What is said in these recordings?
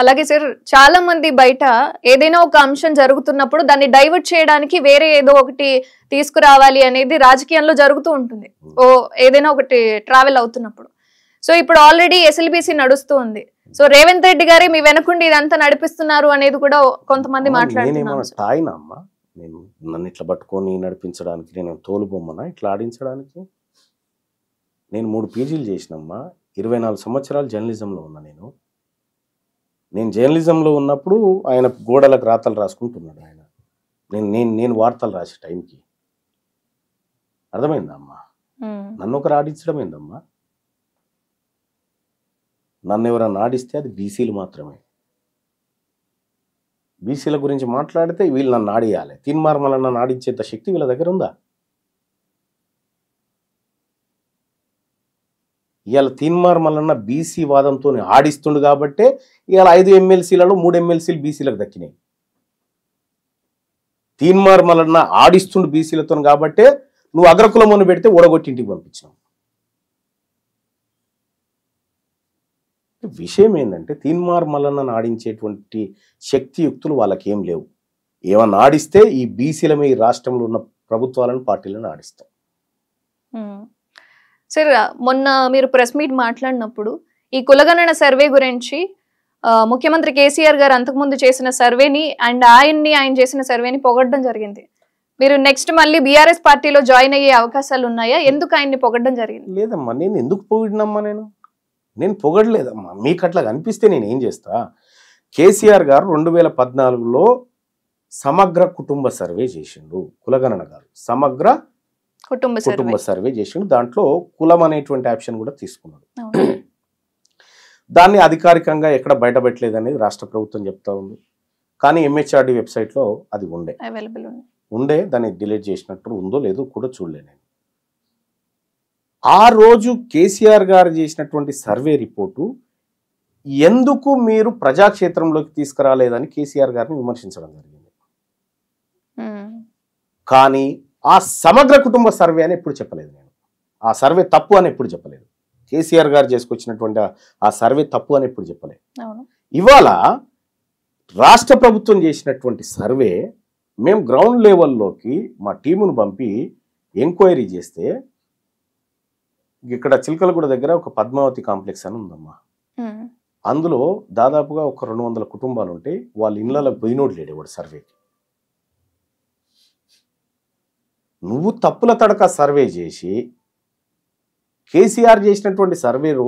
అలాగే సార్ చాలా మంది బయట ఏదైనా ఒక అంశం జరుగుతున్నప్పుడు దాన్ని డైవర్ట్ చేయడానికి వేరే ఏదో ఒకటి తీసుకురావాలి అనేది రాజకీయంలో జరుగుతూ ఉంటుంది. ఏదైనా ఒకటి ట్రావెల్ అవుతున్నప్పుడు. సో ఇప్పుడు ఆల్రెడీ ఎస్ఎల్బిసి నడుస్తూ ఉంది. సో రేవంత్ రెడ్డి గారే మీ వెనకుండి ఇదంతా నడిపిస్తున్నారు అనేది కూడా కొంతమంది మాట్లాడుతున్నారు. నేను నన్ను ఇట్లా పట్టుకొని నడిపించడానికి నేను తోలుబొమ్మనా ఇట్లా ఆడించడానికి? నేను 3 పీజీలు చేసినమ్మా. 24 సంవత్సరాలు జర్నలిజంలో ఉన్నా. నేను జర్నలిజంలో ఉన్నప్పుడు ఆయన గోడలకు రాతలు రాసుకుంటున్నాడు. నేను వార్తలు రాసే టైంకి అర్థమైందా అమ్మా? నన్ను ఒకరు ఆడించడం ఏందమ్మా? నన్ను ఎవరైనా ఆడిస్తే అది బీసీలు మాత్రమే. బీసీల గురించి మాట్లాడితే వీళ్ళు నన్ను ఆడియాలి. తీన్మార్మల నన్ను ఆడించేంత శక్తి వీళ్ళ దగ్గర ఉందా? ఇవాళ తీన్మార్మలన్న బీసీ వాదంతో ఆడిస్తుండు కాబట్టే ఇవాళ 5 ఎమ్మెల్సీలలో 3 ఎమ్మెల్సీలు బీసీలకు దక్కినాయి. తీన్మార్మలన్న ఆడిస్తుండు బీసీలతో కాబట్టే నువ్వు అగ్రకులమని పెడితే ఓడగొట్టి ఇంటికి పంపించావు. విషయం ఏంటంటే తీన్మార్మలన్న ఆడించేటువంటి శక్తియుక్తులు వాళ్ళకి ఏం లేవు. ఏమన్నా ఆడిస్తే ఈ బీసీల మీద రాష్ట్రంలో ఉన్న ప్రభుత్వాలను పార్టీలను ఆడిస్తాం. సార్ మొన్న మీరు ప్రెస్ మీట్ మాట్లాడినప్పుడు ఈ కులగణన సర్వే గురించి ముఖ్యమంత్రి కేసీఆర్ గారు అంతకుముందు చేసిన సర్వేని అండ్ ఆయన చేసిన సర్వేని పొగడ్డం జరిగింది. మీరు నెక్స్ట్ మళ్ళీ బీఆర్ఎస్ పార్టీలో జాయిన్ అయ్యే అవకాశాలు ఉన్నాయా? ఎందుకు ఆయన్ని పొగడ్డం జరిగింది? లేదమ్మా, నేను ఎందుకు పొగిడినమ్మా? నేను పొగడలేదమ్మా. మీకు అట్లా కనిపిస్తే నేను ఏం చేస్తా? కేసీఆర్ గారు 2014లో సమగ్ర కుటుంబ సర్వే చేసిండు. కులగణన గారు సమగ్ర కుటుంబ సర్వే చేసిండు. దాంట్లో కులం అనేటువంటి ఆప్షన్ కూడా తీసుకున్నాడు. దాన్ని అధికారికంగా ఎక్కడ బయటపెట్టలేదు అనేది రాష్ట్ర ప్రభుత్వం చెప్తా ఉంది. కానీ ఎంహెచ్ఆర్డి వెబ్సైట్లో అది ఉండే దాన్ని డిలీట్ చేసినట్టు ఉందో లేదో కూడా చూడలే నేను. ఆ రోజు కేసీఆర్ గారు చేసినటువంటి సర్వే రిపోర్టు ఎందుకు మీరు ప్రజాక్షేత్రంలోకి తీసుకురాలేదని కేసీఆర్ గారిని విమర్శించడం జరిగింది. కానీ ఆ సమగ్ర కుటుంబ సర్వే అని ఎప్పుడు చెప్పలేదు నేను. ఆ సర్వే తప్పు అని ఎప్పుడు చెప్పలేదు. కేసీఆర్ గారు చేసుకొచ్చినటువంటి ఆ సర్వే తప్పు అని ఎప్పుడు చెప్పలేదు. ఇవాళ రాష్ట్ర ప్రభుత్వం చేసినటువంటి సర్వే మేము గ్రౌండ్ లెవెల్లోకి మా టీమును పంపి ఎంక్వైరీ చేస్తే ఇక్కడ చిలకలగూడ దగ్గర ఒక పద్మావతి కాంప్లెక్స్ అని ఉందమ్మా. అందులో దాదాపుగా ఒక 200 కుటుంబాలు ఉంటాయి. వాళ్ళ ఇళ్ళకి పోయినోడు లేడు వాడు సర్వేకి. నువ్వు తప్పుల తడక సర్వే చేసి కేసీఆర్ చేసినటువంటి సర్వేలో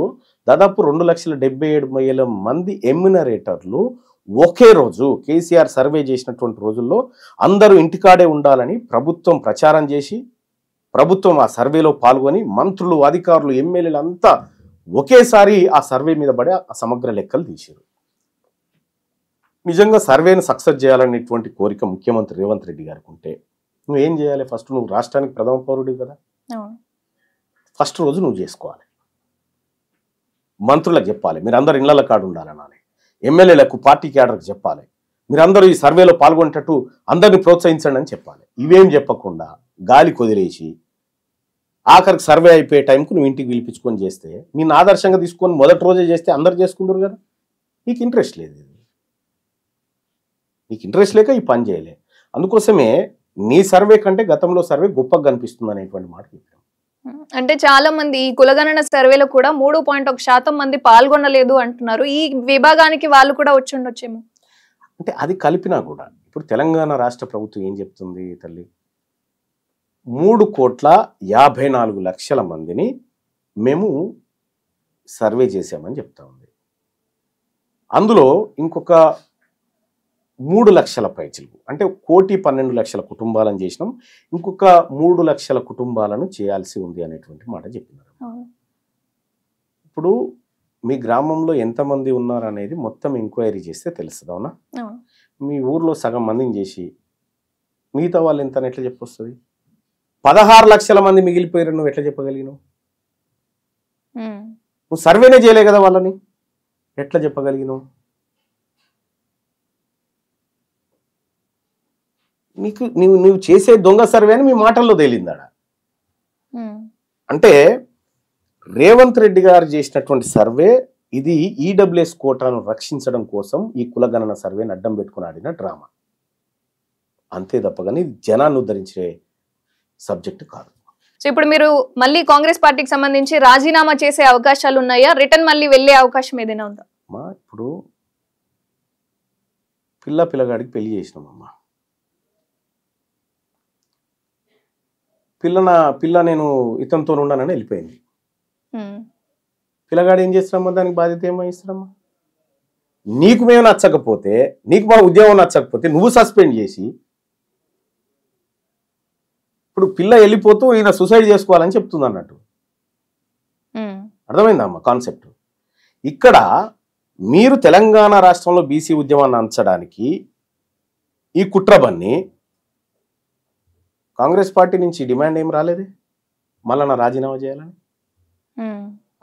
దాదాపు 2,77,000 మంది ఎమ్యునరేటర్లు ఒకే రోజు కేసీఆర్ సర్వే చేసినటువంటి రోజుల్లో అందరూ ఇంటికాడే ఉండాలని ప్రభుత్వం ప్రచారం చేసి ప్రభుత్వం ఆ సర్వేలో పాల్గొని మంత్రులు, అధికారులు, ఎమ్మెల్యేలు అంతా ఒకేసారి ఆ సర్వే మీద పడి ఆ సమగ్ర లెక్కలు తీశారు. నిజంగా సర్వేను సక్సెస్ చేయాలనేటువంటి కోరిక ముఖ్యమంత్రి రేవంత్ రెడ్డి గారికి ఉంటే నువ్వేం చేయాలి? ఫస్ట్ నువ్వు రాష్ట్రానికి ప్రథమ పౌరుడు కదా. ఫస్ట్ రోజు నువ్వు చేసుకోవాలి. మంత్రులకు చెప్పాలి మీరు అందరు ఇళ్ల కాడు ఉండాలనాలి. ఎమ్మెల్యేలకు, పార్టీ క్యాడర్కి చెప్పాలి మీరందరూ ఈ సర్వేలో పాల్గొనేటట్టు అందరినీ ప్రోత్సహించండి అని చెప్పాలి. ఇవేం చెప్పకుండా గాలి కొదిలేసి ఆఖరికి సర్వే అయిపోయే టైంకు నువ్వు ఇంటికి పిలిపించుకొని చేస్తే నేను ఆదర్శంగా తీసుకొని మొదటి రోజే చేస్తే అందరు చేసుకుందరు కదా. నీకు ఇంట్రెస్ట్ లేదు. నీకు ఇంట్రెస్ట్ లేక ఈ పని చేయలే. అందుకోసమే నీ సర్వే కంటే గతంలో సర్వే గొప్పగా కనిపిస్తుంది అనేటువంటి మాట చెప్పాను. అంటే చాలా మంది ఈ కులగణన సర్వేలో కూడా 3.1% మంది పాల్గొనలేదు అంటున్నారు. ఈ విభాగానికి వాళ్ళు కూడా వచ్చి ఉండొచ్చేమో. అంటే అది కలిపినా కూడా ఇప్పుడు తెలంగాణ రాష్ట్ర ప్రభుత్వం ఏం చెప్తుంది తల్లి? 3,54,00,000 మందిని మేము సర్వే చేసామని చెప్తా ఉంది. అందులో ఇంకొక 3 లక్షల పైచిలకు అంటే 1,12,00,000 కుటుంబాలను చేసినాం. ఇంకొక 3 లక్షల కుటుంబాలను చేయాల్సి ఉంది అనేటువంటి మాట చెప్పినారు. ఇప్పుడు మీ గ్రామంలో ఎంతమంది ఉన్నారు అనేది మొత్తం ఎంక్వైరీ చేస్తే తెలుస్తుంది. అవునా? మీ ఊర్లో సగం మందిని చేసి మిగతా వాళ్ళు ఎంత ఎట్లా చెప్పొస్తుంది? 16 లక్షల మంది మిగిలిపోయారు నువ్వు ఎట్లా చెప్పగలిగినావు? నువ్వు సర్వేనే చేయలే కదా వాళ్ళని, ఎట్లా చెప్పగలిగినావు? నీకు నువ్వు చేసే దొంగ సర్వే అని మీ మాటల్లో తేలిందాడ. అంటే రేవంత్ రెడ్డి గారు చేసినటువంటి సర్వే ఇది ఈడబ్ల్యూఎస్ కోటాను రక్షించడం కోసం ఈ కులగణన సర్వేని అడ్డం పెట్టుకుని ఆడిన డ్రామా, అంతే తప్పగాని జనాన్ని ఉద్ధరించే సబ్జెక్ట్ కాదు. సో ఇప్పుడు మీరు మళ్ళీ కాంగ్రెస్ పార్టీకి సంబంధించి రాజీనామా చేసే అవకాశాలు ఉన్నాయా, రిటర్న్ మళ్ళీ వెళ్ళే అవకాశం ఏదైనా ఉందా? ఇప్పుడు పిల్లగాడికి పెళ్లి చేసినామమ్మా. పిల్ల నేను ఇతనితో ఉన్నానని వెళ్ళిపోయింది. పిల్లగాడు ఏం చేస్తున్నామా, దానికి బాధ్యత ఏమో ఇస్తున్నామా? నీకు మేము నచ్చకపోతే, నీకు మా ఉద్యోగం నచ్చకపోతే నువ్వు సస్పెండ్ చేసి, ఇప్పుడు పిల్ల వెళ్ళిపోతూ ఈయన సూసైడ్ చేసుకోవాలని చెప్తుంది అన్నట్టు. అర్థమైందమ్మా కాన్సెప్ట్? ఇక్కడ మీరు తెలంగాణ రాష్ట్రంలో బీసీ ఉద్యమాన్ని అంచడానికి ఈ కుట్రబన్ని కాంగ్రెస్ పార్టీ నుంచి డిమాండ్ ఏం రాలేదే మళ్ళా నా రాజీనామా చేయాలని.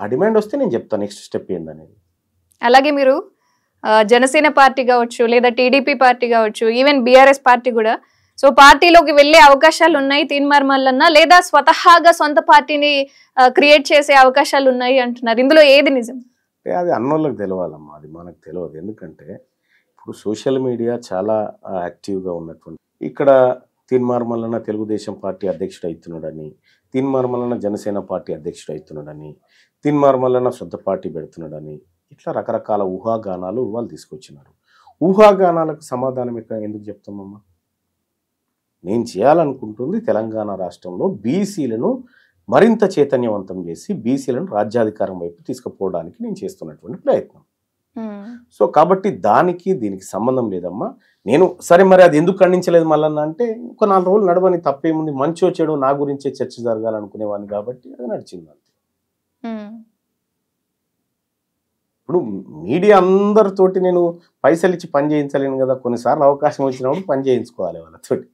ఆ డిమాండ్ వస్తే నేను చెప్తాను నెక్స్ట్ స్టెప్ ఏందనేది. అలాగే మీరు జనసేన పార్టీ కావచ్చు, లేదా టీడీపీ పార్టీ కావచ్చు, ఈవెన్ బీఆర్ఎస్ పార్టీ కూడా సో పార్టీలోకి వెళ్ళే అవకాశాలు ఉన్నాయి తీన్మార్ మల్లన్న, లేదా స్వతహాగా సొంత పార్టీని క్రియేట్ చేసే అవకాశాలు ఉన్నాయి అంటున్నారు. ఇందులో ఏది నిజం? అది అన్నోళ్ళకి తెలియాలమ్మా, అది మనకు తెలియదు. ఎందుకంటే ఇప్పుడు సోషల్ మీడియా చాలా యాక్టివ్గా ఉన్నటువంటి, ఇక్కడ తీన్మార్ మల్లన్న తెలుగుదేశం పార్టీ అధ్యక్షుడు అవుతున్నాడని, తీన్మార్ మల్లన్న జనసేన పార్టీ అధ్యక్షుడు అవుతున్నాడని, తీన్మార్ మల్లన్న సొంత పార్టీ పెడుతున్నాడని, ఇట్లా రకరకాల ఊహాగానాలు వాళ్ళు తీసుకొచ్చినారు. ఊహాగానాలకు సమాధానం ఎందుకు చెప్తామమ్మా? నేను చేయాలనుకుంటుంది తెలంగాణ రాష్ట్రంలో బీసీలను మరింత చైతన్యవంతం చేసి బీసీలను రాజ్యాధికారం వైపు తీసుకుపోవడానికి నేను చేస్తున్నటువంటి ప్రయత్నం. సో కాబట్టి దీనికి సంబంధం లేదమ్మా. నేను సరే మరి అది ఎందుకు ఖండించలేదు మళ్ళీ అంటే, ఒక 4 రోజులు నడవని తప్పేముంది, మంచో చెడు నా గురించే చర్చ జరగాలనుకునేవాడిని కాబట్టి అది నడిచింది అంతే. ఇప్పుడు మీడియా అందరితోటి నేను పైసలు ఇచ్చి పని చేయించలేను కదా, కొన్నిసార్లు అవకాశం వచ్చినప్పుడు పని చేయించుకోవాలి వాళ్ళతోటి.